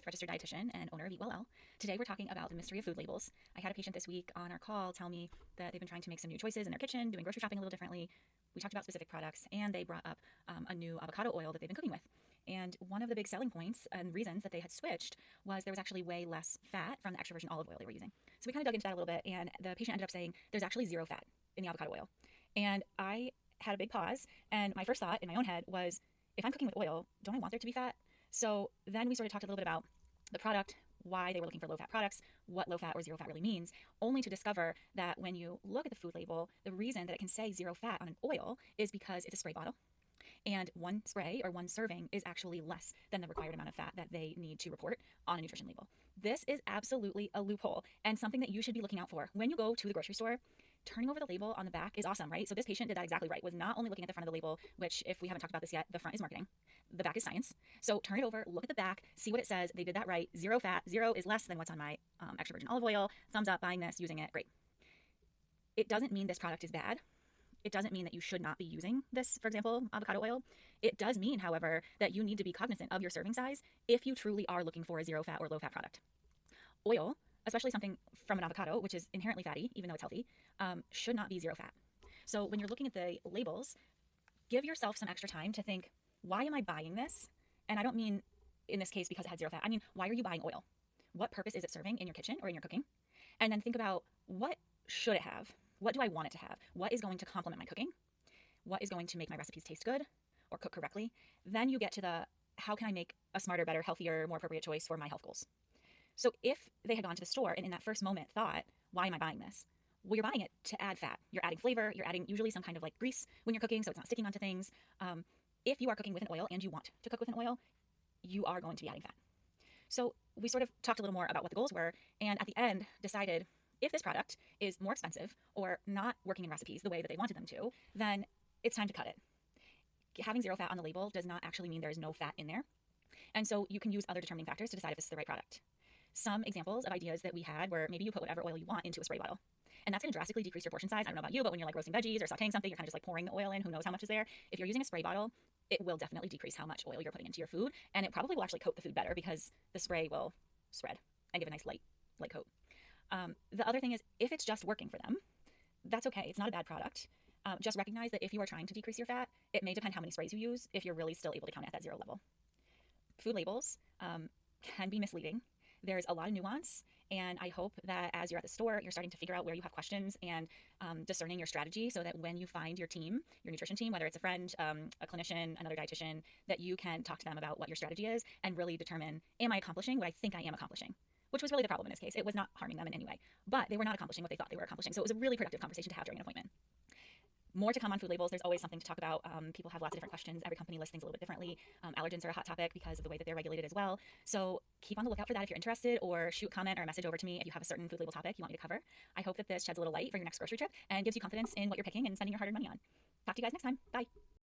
registered dietitian and owner of Eat Well L. Today we're talking about the mystery of food labels. I had a patient this week on our call tell me that they've been trying to make some new choices in their kitchen, doing grocery shopping a little differently. We talked about specific products, and they brought up a new avocado oil that they've been cooking with. And one of the big selling points and reasons that they had switched was there was actually way less fat from the extra virgin olive oil they were using. So we kind of dug into that a little bit, and the patient ended up saying there's actually zero fat in the avocado oil. And I had a big pause, and my first thought in my own head was, if I'm cooking with oil, don't I want there to be fat? So then we sort of talked a little bit about the product, why they were looking for low fat products, what low fat or zero fat really means, only to discover that when you look at the food label, the reason that it can say zero fat on an oil is because it's a spray bottle. And one spray or one serving is actually less than the required amount of fat that they need to report on a nutrition label. This is absolutely a loophole and something that you should be looking out for. When you go to the grocery store, turning over the label on the back is awesome, right? So this patient did that exactly right, was not only looking at the front of the label, which if we haven't talked about this yet, the front is marketing, the back is science. So turn it over, look at the back, see what it says. They did that right. Zero fat, zero is less than what's on my extra virgin olive oil. Thumbs up, buying this, using it, great. It doesn't mean this product is bad. It doesn't mean that you should not be using this, for example, avocado oil. It does mean, however, that you need to be cognizant of your serving size if you truly are looking for a zero fat or low fat product. Oil, especially something from an avocado, which is inherently fatty, even though it's healthy, should not be zero fat. So when you're looking at the labels, give yourself some extra time to think, why am I buying this? And I don't mean in this case because it had zero fat. I mean, why are you buying oil? What purpose is it serving in your kitchen or in your cooking? And then think about, what should it have? What do I want it to have? What is going to complement my cooking? What is going to make my recipes taste good or cook correctly? Then you get to the, how can I make a smarter, better, healthier, more appropriate choice for my health goals? So if they had gone to the store and in that first moment thought, why am I buying this? Well, you're buying it to add fat. You're adding flavor. You're adding usually some kind of like grease when you're cooking, so it's not sticking onto things. If you are cooking with an oil and you want to cook with an oil, you are going to be adding fat. So we sort of talked a little more about what the goals were, and at the end decided if this product is more expensive or not working in recipes the way that they wanted them to, then it's time to cut it. Having zero fat on the label does not actually mean there is no fat in there. And so you can use other determining factors to decide if this is the right product. Some examples of ideas that we had were maybe you put whatever oil you want into a spray bottle. And that's going to drastically decrease your portion size. I don't know about you, but when you're like roasting veggies or sauteing something, you're kind of just like pouring the oil in. Who knows how much is there? If you're using a spray bottle, it will definitely decrease how much oil you're putting into your food. And it probably will actually coat the food better because the spray will spread and give a nice light coat. The other thing is, if it's just working for them, that's okay. It's not a bad product. Just recognize that if you are trying to decrease your fat, it may depend how many sprays you use if you're really still able to count at that zero level. Food labels can be misleading. There's a lot of nuance, and I hope that as you're at the store, you're starting to figure out where you have questions and discerning your strategy so that when you find your team, your nutrition team, whether it's a friend, a clinician, another dietitian, that you can talk to them about what your strategy is and really determine, am I accomplishing what I think I am accomplishing? Which was really the problem in this case. It was not harming them in any way, but they were not accomplishing what they thought they were accomplishing. So it was a really productive conversation to have during an appointment. More to come on food labels. There's always something to talk about. People have lots of different questions. Every company lists things a little bit differently. Allergens are a hot topic because of the way that they're regulated as well. So keep on the lookout for that if you're interested, or shoot a comment or a message over to me if you have a certain food label topic you want me to cover. I hope that this sheds a little light for your next grocery trip and gives you confidence in what you're picking and spending your hard-earned money on. Talk to you guys next time. Bye.